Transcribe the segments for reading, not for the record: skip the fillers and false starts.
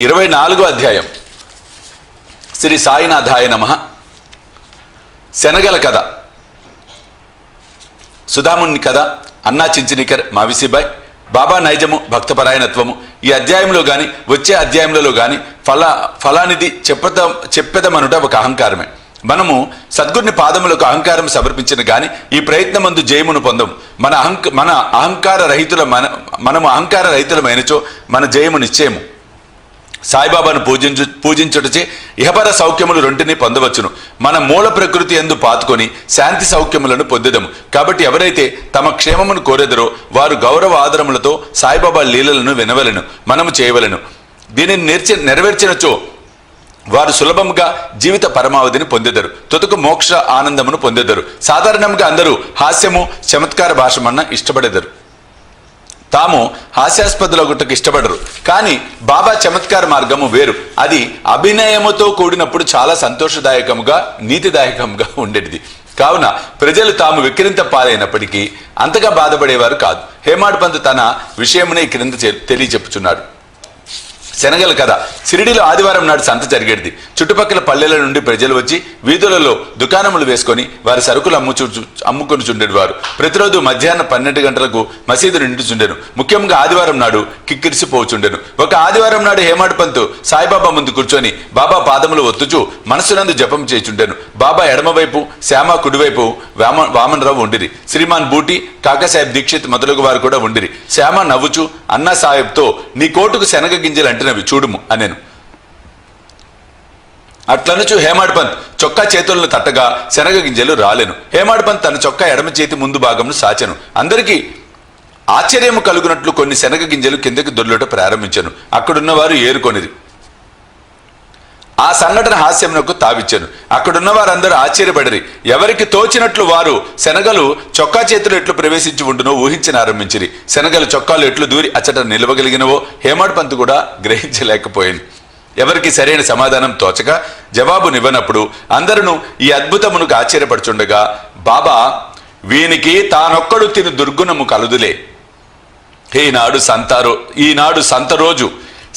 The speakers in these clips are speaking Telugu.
24వ అధ్యాయం. శ్రీ సాయినాథాయ నమః. శనగల కథ. సుధాముని కథ, అన్నా చించినికర్, మావిసిబాయ్, బాబా నైజము, భక్తపరాయణత్వము. ఈ అధ్యాయంలో గాని వచ్చే అధ్యాయంలో గాని ఫలానిది చెప్పెదమనుట ఒక అహంకారమే. మనము సద్గురుని పాదములకు అహంకారం సమర్పించిన గాని ఈ ప్రయత్నమందు జయమును పొందము. మనము అహంకార రహితులమైనచో మన జయము నిశ్చయము. సాయిబాబాను పూజించుటచే ఇహపర సౌఖ్యములు రెంటిని పొందవచ్చును. మన మూల ప్రకృతి యందు పాతుకొని శాంతి సౌఖ్యములను పొందెదము. కాబట్టి ఎవరైతే తమ క్షేమమును కోరెదరో వారు గౌరవ ఆదరములతో సాయిబాబా లీలలను వినవలెను, మనము చేయవలెను. దీనిని నెరవేర్చినచో వారు సులభముగా జీవిత పరమావధిని పొందెదరు, తుదకు మోక్ష ఆనందమును పొందెదరు. సాధారణంగా అందరూ హాస్యము, చమత్కార భాషమన్న ఇష్టపడెదరు. తాము హాస్యాస్పదులగుటకు ఇష్టపడరు. కానీ బాబా చమత్కార మార్గము వేరు. అది అభినయముతో కూడినప్పుడు చాలా సంతోషదాయకముగా, నీతిదాయకముగా ఉండేది. కావున ప్రజలు తాము విక్రింత పాలైనప్పటికీ అంతగా బాధపడేవారు కాదు. హేమాడ్ పంత్ తన విషయమునే క్రింద తెలియచెప్పుచున్నాడు. శనగల కథ. షిరిడీలో ఆదివారం నాడు సంత జరిగేది. చుట్టుపక్కల పల్లెల నుండి ప్రజలు వచ్చి వీధులలో దుకాణములు వేసుకొని వారి సరుకులు అమ్ముకొని చుండేవారు. ప్రతిరోజు మధ్యాహ్నం 12 గంటలకు మసీదు నిండుచుండెను. ముఖ్యంగా ఆదివారం నాడు కిక్కిరిసిపోచుండెను. ఒక ఆదివారం నాడు హేమాడ్ పంత్ సాయిబాబా ముందు కూర్చొని బాబా పాదములు ఒత్తుచు మనసునందు జపం చేయుచుండెను. బాబా ఎడమవైపు, శ్యామ కుడివైపు వామనరావు ఉండిరి. శ్రీమాన్ బూటి, కాకాసాహెబ్ దీక్షిత్ మొదలగు వారు కూడా ఉండిరి. శ్యామ నవ్వుచు అన్నా సాహెబ్తో, నీ కోటుకు శనగ గింజలు అంటినవి చూడుము అనేను. అట్లనుచు హేమాడ్ పంత్ చొక్కా చేతులను తట్టగా శనగ గింజలు రాలెను. హేమాడ్ పంత్ తన చొక్కా ఎడమ చేతి ముందు భాగంను సాచెను. అందరికీ ఆశ్చర్యము కలుగునట్లు కొన్ని శనగ గింజలు కిందకి దొర్లుట ప్రారంభించాను. అక్కడున్న వారు ఏరుకొనిది. ఆ సంఘటన హాస్యమునకు తావిచ్చాను. అక్కడున్న వారందరూ ఆశ్చర్యపడిరి. ఎవరికి తోచినట్లు వారు శనగలు చొక్కా చేతులు ఎట్లు ప్రవేశించి ఉండునో ఊహించనారంభించిరి. శనగలు చొక్కాలు ఎట్లు దూరి అచ్చట నిలవగలిగినవో హేమాడ్ పంత్ కూడా గ్రహించలేకపోయింది. ఎవరికి సరైన సమాధానం తోచక జవాబునివ్వనప్పుడు అందరూ ఈ అద్భుతమునకు ఆశ్చర్యపడుచుండగా బాబా, వీనికి తానొక్కడు తిని దుర్గుణము కలుదులే. ఈనాడు సంత రోజు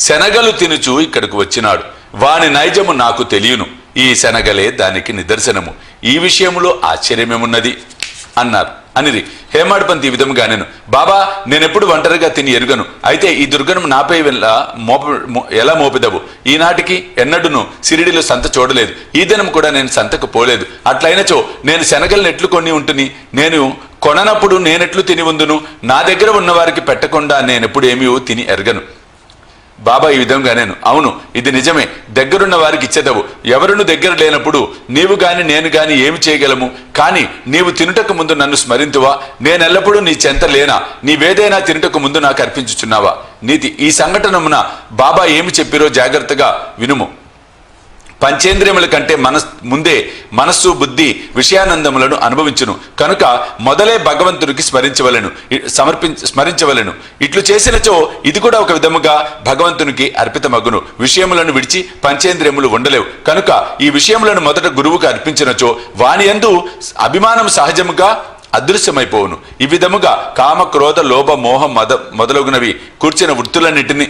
శనగలు తినుచు ఇక్కడికి వచ్చినాడు. వాని నైజము నాకు తెలియను. ఈ శనగలే దానికి నిదర్శనము. ఈ విషయంలో ఆశ్చర్యమేమున్నది అనిరి. హేమాడ్ పంత్ ఈ విధముగా నేను, బాబా, నేనెప్పుడు ఒంటరిగా తిని ఎరుగను. అయితే ఈ దుర్గణం నాపై ఎలా మోపిదవు? ఈనాటికి ఎన్నడూను షిరిడీలో సంత చూడలేదు. ఈ దినం కూడా నేను సంతకు పోలేదు. అట్లయినచో నేను శనగలను ఎట్లు కొని ఉంటుంది? నేను కొననప్పుడు నేనెట్లు తిని ఉందును? నా దగ్గర ఉన్నవారికి పెట్టకుండా నేనెప్పుడు ఏమీ తిని ఎరగను. బాబా ఈ విధంగా నేను, అవును, ఇది నిజమే. దగ్గరున్న వారికి ఇచ్చేదవు. ఎవరును దగ్గర లేనప్పుడు నీవు గాని నేను గాని ఏమి చేయగలము? కానీ నీవు తినుటకు ముందు నన్ను స్మరింతువా? నేనెల్లప్పుడూ నీ చెంత లేనా? నీవేదైనా తినుటకు ముందు నాకు అర్పించుచున్నావా? నీతి. ఈ సంఘటనమున బాబా ఏమి చెప్పిరో జాగ్రత్తగా వినుము. పంచేంద్రియముల కంటే ముందే మనస్సు, బుద్ధి విషయానందములను అనుభవించును. కనుక మొదలే భగవంతుడికి స్మరించవలెను. ఇట్లు చేసినచో ఇది కూడా ఒక విధముగా భగవంతునికి అర్పితమగును. విషయములను విడిచి పంచేంద్రియములు ఉండలేవు. కనుక ఈ విషయములను మొదట గురువుకు అర్పించినచో వాని యందు అభిమానం సహజముగా అదృశ్యమైపోవును. ఈ విధముగా కామ, క్రోధ, లోభ, మోహం, మొదలగునవి కూర్చిన వృత్తులన్నిటిని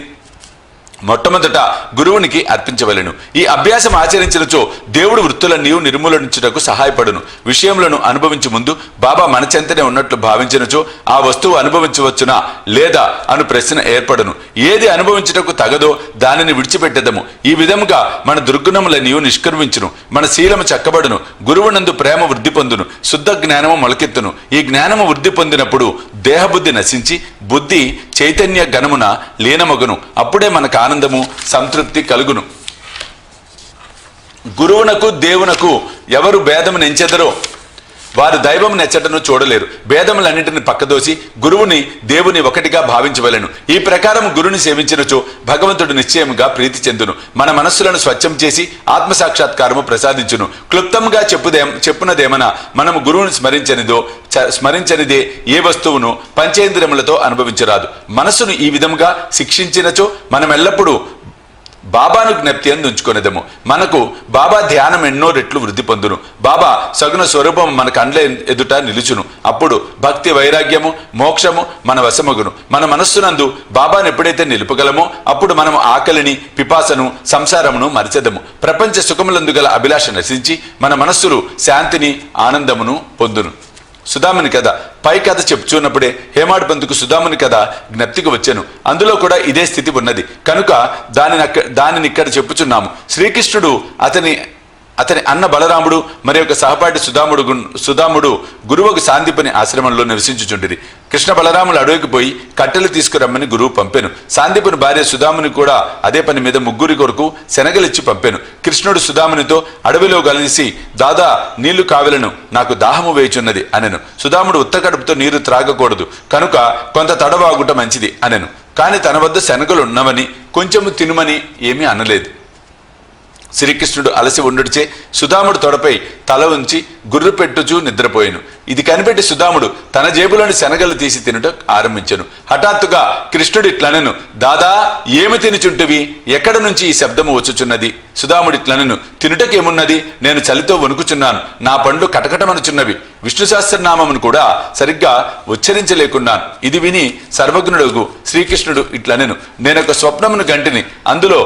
మొట్టమొదట గురువునికి అర్పించవలెను. ఈ అభ్యాసం ఆచరించినచో దేవుడు వృత్తులన్నీ నిర్మూలించుటకు సహాయపడును. విషయములను అనుభవించు ముందు బాబా మన చెంతనే ఉన్నట్లు భావించినచో ఆ వస్తువు అనుభవించవచ్చునా లేదా అను ప్రశ్న ఏర్పడును. ఏది అనుభవించుటకు తగదో దానిని విడిచిపెట్టెదము. ఈ విధముగా మన దుర్గుణములన్నీ నిష్క్రమించును. మన శీలము చక్కబడును. గురువునందు ప్రేమ వృద్ధి పొందును. శుద్ధ జ్ఞానము మొలకెత్తును. ఈ జ్ఞానము వృద్ధి పొందినప్పుడు దేహబుద్ధి నశించి బుద్ధి చైతన్య గణమున లీనమగును. అప్పుడే మనకు ఆనందము, సంతృప్తి కలుగును. గురువునకు దేవునకు ఎవరు భేదము నెంచెదరో వారు దైవం నెచ్చటను చూడలేరు. భేదములన్నింటిని పక్కదోసి గురువుని, దేవుని ఒకటిగా భావించవలెను. ఈ ప్రకారం గురుని సేవించినచో భగవంతుడు నిశ్చయముగా ప్రీతి చెందును. మన మనస్సులను స్వచ్ఛం చేసి ఆత్మసాక్షాత్కారము ప్రసాదించును. క్లుప్తంగా చెప్పునదేమనా మనము గురువుని స్మరించనిదే ఏ వస్తువును పంచేంద్రియములతో అనుభవించరాదు. మనస్సును ఈ విధముగా శిక్షించినచో మనమెల్లప్పుడూ బాబాను జ్ఞప్తి అందు ఉంచుకొనేదము. మనకు బాబా ధ్యానం ఎన్నో రెట్లు వృద్ధి పొందును. బాబా సగుణ స్వరూపం మన కండ్ల ఎదుట నిలుచును. అప్పుడు భక్తి, వైరాగ్యము, మోక్షము మన వశమగును. మన మనస్సునందు బాబాను ఎప్పుడైతే నిలుపగలమో అప్పుడు మనము ఆకలిని, పిపాసను, సంసారమును మరిచెదము. ప్రపంచ సుఖములందు గల అభిలాష నశించి మన మనస్సులు శాంతిని, ఆనందమును పొందును. సుధాముని కథ పై కథ చెప్పుచున్నప్పుడే హేమాడ్ పంతుకు సుధాముని కథ జ్ఞప్తికి వచ్చాను. అందులో కూడా ఇదే స్థితి ఉన్నది కనుక దానిని ఇక్కడ చెప్పుచున్నాము. శ్రీకృష్ణుడు అతని అన్న బలరాముడు మరి ఒక సహపాఠి సుధాముడు గురువుకు సాందీపని ఆశ్రమంలో నివసించుచుండిరి. కృష్ణ బలరాములు అడవికి పోయి కట్టెలు తీసుకురమ్మని గురువు పంపెను. సాందీపుని భార్య సుధాముని కూడా అదే పని మీద ముగ్గురి కొరకు శనగలిచ్చి పంపెను. కృష్ణుడు సుధామునితో అడవిలో కలిసి దాదా నీళ్లు కావలను, నాకు దాహము వేయుచున్నది అనెను. సుధాముడు ఉత్త కడుపుతో నీరు త్రాగకూడదు కనుక కొంత తడవాగుట మంచిది అనెను. కాని తన వద్ద శనగలు ఉన్నవని కొంచెము తినుమని ఏమీ అనలేదు. శ్రీకృష్ణుడు అలసి ఉండుడిచే సుధాముడు తొడపై తల ఉంచి గుర్రు పెట్టుచూ నిద్రపోయాను. ఇది కనిపెట్టి సుధాముడు తన జేబులోని శనగలు తీసి తినుట ఆరంభించెను. హఠాత్తుగా కృష్ణుడు ఇట్లనెను, దాదా ఏమి తినుచుంటివి? ఎక్కడ నుంచి ఈ శబ్దము వచ్చుచున్నది? సుధాముడు ఇట్లనెను, తినుటకేమున్నది? నేను చలితో వణుకుచున్నాను, నా పండ్లు కటకటమనుచున్నవి, విష్ణు సహస్రనామమును కూడా సరిగ్గా ఉచ్చరించలేకున్నాను. ఇది విని సర్వజ్ఞుడు శ్రీకృష్ణుడు ఇట్లనెను, నేనొక స్వప్నమును గంటిని, అందులో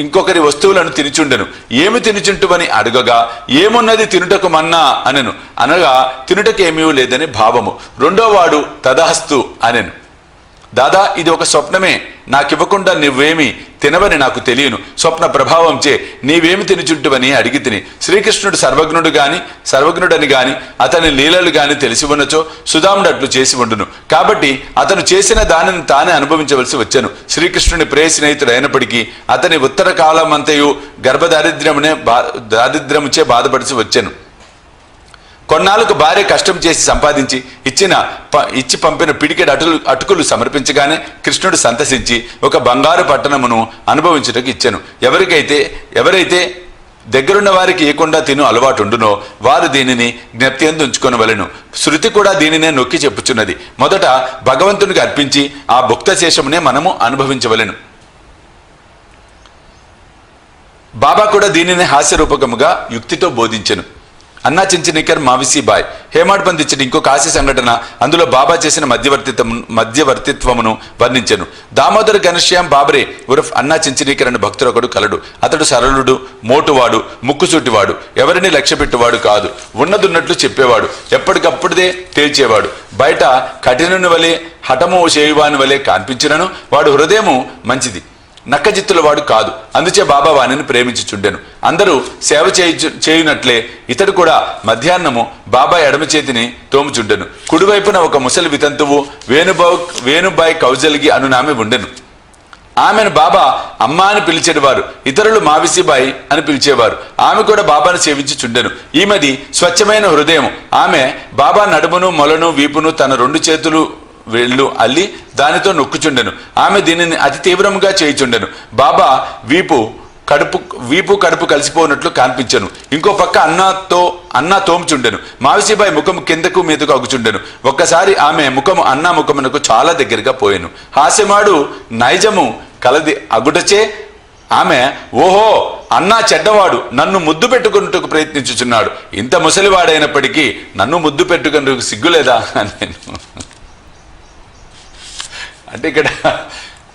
ఇంకొకరి వస్తువులను తినుచుండెను. ఏమి తినుచుంటువని అడగగా ఏమున్నది తినుటకు మన్నా అనెను. అనగా తినుటకేమీ లేదని భావము. రెండో వాడు తదాస్తు అనెను, దాదా ఇది ఒక స్వప్నమే, నాకివ్వకుండా నువ్వేమి తినవని నాకు తెలియను. స్వప్న ప్రభావంచే నీవేమి తినుచుంటువని అడిగి తిని. శ్రీకృష్ణుడు సర్వజ్ఞుడని గాని అతని లీలలు గాని తెలిసి ఉన్నచో సుధాముడు అట్లు చేసి ఉండును. కాబట్టి అతను చేసిన దానిని తానే అనుభవించవలసి వచ్చెను. శ్రీకృష్ణుని ప్రియ స్నేహితుడు అయినప్పటికీ అతని ఉత్తర కాలమంతయు దారిద్ర్యముచే బాధపడిసి వచ్చెను. కొన్నాళ్ళకు భార్య కష్టం చేసి సంపాదించి ఇచ్చి పంపిన పిడికెడు అటుకులు సమర్పించగానే కృష్ణుడు సంతసించి ఒక బంగారు పట్టణమును అనుభవించుటకు ఇచ్చెను. ఎవరైతే దగ్గరున్న వారికి ఇవ్వకుండా తిను అలవాటుండునో వారు దీనిని జ్ఞప్తి యందు ఉంచుకొనవలెను. శృతి కూడా దీనినే నొక్కి చెప్పుచున్నది. మొదట భగవంతునికి అర్పించి ఆ భుక్త శేషమునే మనము అనుభవించవలెను. బాబా కూడా దీనిని హాస్యరూపకముగా యుక్తితో బోధించెను. అన్నా చించనీకర్ మావిసీబాయ్ హేమాడ్ పంత్ ఇచ్చిన ఇంకొక హాస్య సంఘటన అందులో బాబా చేసిన మధ్యవర్తిత్వమును వర్ణించెను. దామోదర్ ఘనశ్యామ్ బాబరే ఉరఫ్ అన్నా చించనీకర్ అనే భక్తుడొకడు కలడు. అతడు సరళుడు, మోటువాడు, ముక్కుసూటివాడు, ఎవరిని లక్ష్యపెట్టువాడు కాదు. ఉన్నదున్నట్లు చెప్పేవాడు, ఎప్పటికప్పుడుదే తేల్చేవాడు. బయట కఠినుని వలె హఠము చేయువాని వలె కనిపించినను వాడు హృదయము మంచిది, నక్కజిత్తుల వాడు కాదు. అందుచే బాబా వాణిని ప్రేమించుచుండెను. అందరూ సేవ చేయునట్లే ఇతడు కూడా మధ్యాహ్నము బాబా ఎడమ చేతిని తోముచుండెను. కుడివైపున ఒక ముసలి వితంతువు వేణుబాయ్ కౌజల్గి అనునామె ఉండెను. ఆమెను బాబా అమ్మ అని పిలిచేవారు, ఇతరులు మావిసిబాయి అని పిలిచేవారు. ఆమె కూడా బాబాను సేవించుచుండెను. ఈమెది స్వచ్ఛమైన హృదయం. ఆమె బాబా నడుమును, మొలను, వీపును తన 2 చేతులు వేళ్ళు అల్లి దానితో నొక్కుచుండెను. ఆమె దీనిని అతి తీవ్రంగా చేయుచుండెను. బాబా వీపు కడుపు కలిసిపోయినట్లు కనిపించెను. ఇంకో పక్క అన్నా తోముచుండెను. మావిసిబాయి ముఖము కిందకు మీదకు అగుచుండెను. ఒక్కసారి ఆమె ముఖము అన్నా ముఖమునకు చాలా దగ్గరగా పోయెను. హాస్యమాడు నైజము కలది అగుటచే ఆమె, ఓహో అన్నా చెడ్డవాడు, నన్ను ముద్దు పెట్టుకున్నట్టుకు ప్రయత్నించుచున్నాడు. ఇంత ముసలివాడైనప్పటికీ నన్ను ముద్దు పెట్టుకున్నట్టుకు సిగ్గులేదా అని నేను అంటే ఇక్కడ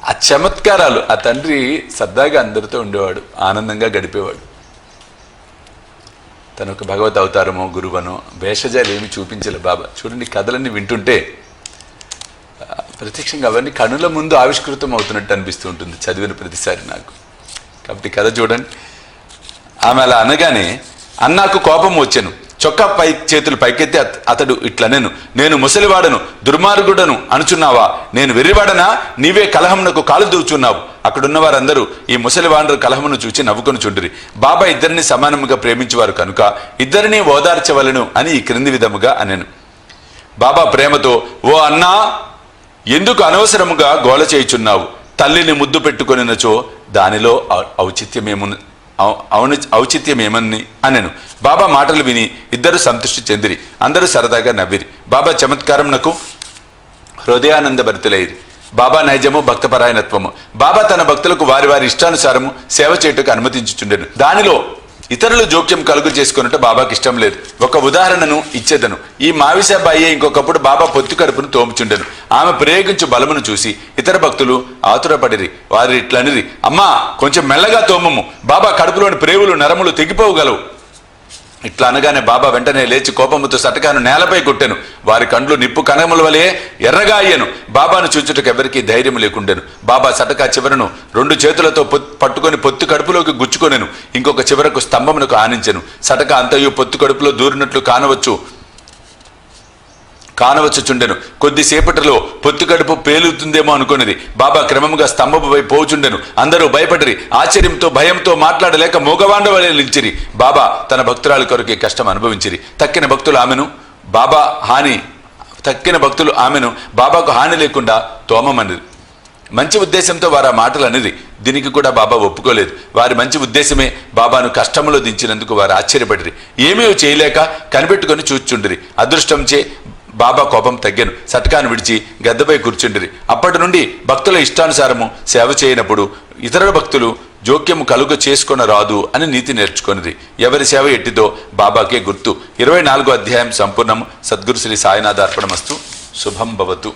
ఆ చమత్కారాలు. ఆ తండ్రి సరదాగా అందరితో ఉండేవాడు, ఆనందంగా గడిపేవాడు. తను ఒక భగవత్ అవతారమో గురువనో భేషజాలు ఏమి చూపించలే బాబా. చూడండి కథలన్నీ వింటుంటే ప్రత్యక్షంగా అవన్నీ కనుల ముందు ఆవిష్కృతం అవుతున్నట్టు అనిపిస్తూ ఉంటుంది చదివిన ప్రతిసారి నాకు. కాబట్టి కథ చూడండి. ఆమె అలా అనగానే అన్నాకు కోపం వచ్చెను. చొక్కా చేతులు పైకెత్తి అతడు ఇట్లనెను, నేను ముసలివాడను, దుర్మార్గుడను అనుచున్నావా? నేను వెర్రివాడనా? నీవే కలహమునకు కాలు దూచున్నావు. అక్కడున్న వారందరూ ఈ ముసలివాడు కలహమును చూచి నవ్వుకొని చుండిరి. బాబా ఇద్దరిని సమానముగా ప్రేమించేవారు కనుక ఇద్దరిని ఓదార్చవలను అని ఈ క్రింది విధముగా అనెను. బాబా ప్రేమతో, ఓ అన్నా, ఎందుకు అనవసరముగా గోల చేయుచున్నావు? తల్లిని ముద్దు పెట్టుకొనినచో దానిలో ఔచిత్యమేమని అనెను. బాబా మాటలు విని ఇద్దరు సంతృష్టి చెందిరి. అందరూ సరదాగా నవ్విరి. బాబా చమత్కారం నాకు హృదయానంద భరితులైరి. బాబా నైజము భక్తపరాయణత్వము. బాబా తన భక్తులకు వారి వారి ఇష్టానుసారము సేవ చేయుటకు అనుమతించుచుండెను. దానిలో ఇతరులు జోక్యం కలుగు చేసుకున్నట్టు బాబాకి ఇష్టం లేదు. ఒక ఉదాహరణను ఇచ్చేదను. ఈ మావిసాబాయి ఇంకొకప్పుడు బాబా పొత్తు కడుపును తోముచుండెను. ఆమె ప్రయోగించు బలమును చూసి ఇతర భక్తులు ఆతురపడిరి. వారి ఇట్లనిరి, అమ్మా కొంచెం మెల్లగా తోమము, బాబా కడుపులోని ప్రేవులు నరములు తెగిపోగలవు. ఇట్లా అనగానే బాబా వెంటనే లేచి కోపముతో సటకాను నేలపై కొట్టెను. వారి కండ్లు నిప్పు కణముల వలె ఎర్రగా అయ్యను. బాబాను చూచుటకు ఎవరికీ ధైర్యం లేకుండెను. బాబా సటకా చివరను 2 చేతులతో పట్టుకొని పొత్తు కడుపులోకి గుచ్చుకొనెను. ఇంకొక చివరకు స్తంభమునకు ఆనించెను. సటక అంతయు పొత్తు కడుపులో దూరినట్లు కానవచ్చుచుండెను. కొద్దిసేపటిలో పొత్తు కడుపు పేలుతుందేమో అనుకున్నది. బాబా క్రమముగా స్తంభపు వైపు పోచుండెను. అందరూ భయపడిరి. ఆశ్చర్యంతో భయంతో మాట్లాడలేక మూగవాండ వలె నిలిచిరి. బాబా తన భక్తురాలి కొరకు కష్టం అనుభవించిరి. తక్కిన భక్తులు ఆమెను బాబాకు హాని లేకుండా తోమమనిరి. మంచి ఉద్దేశంతో వారు ఆ మాటలు అనేది. దీనికి కూడా బాబా ఒప్పుకోలేదు. వారి మంచి ఉద్దేశమే బాబాను కష్టంలో దించినందుకు వారు ఆశ్చర్యపడిరి. ఏమీ చేయలేక కనిపెట్టుకొని చూచుండిరి. అదృష్టంచే బాబా కోపం తగ్గెను. సటకాను విడిచి గద్దపై కూర్చుండిరి. అప్పటి నుండి భక్తుల ఇష్టానుసారము సేవ చేయనప్పుడు ఇతర భక్తులు జోక్యము కలుగ చేసుకొన రాదు అని నీతి నేర్చుకొనిది. ఎవరి సేవ ఎట్టిదో బాబాకే గుర్తు. 24వ అధ్యాయం సంపూర్ణం. సద్గురు శ్రీ సాయినాథ అర్పణమస్తు. శుభం భవతు.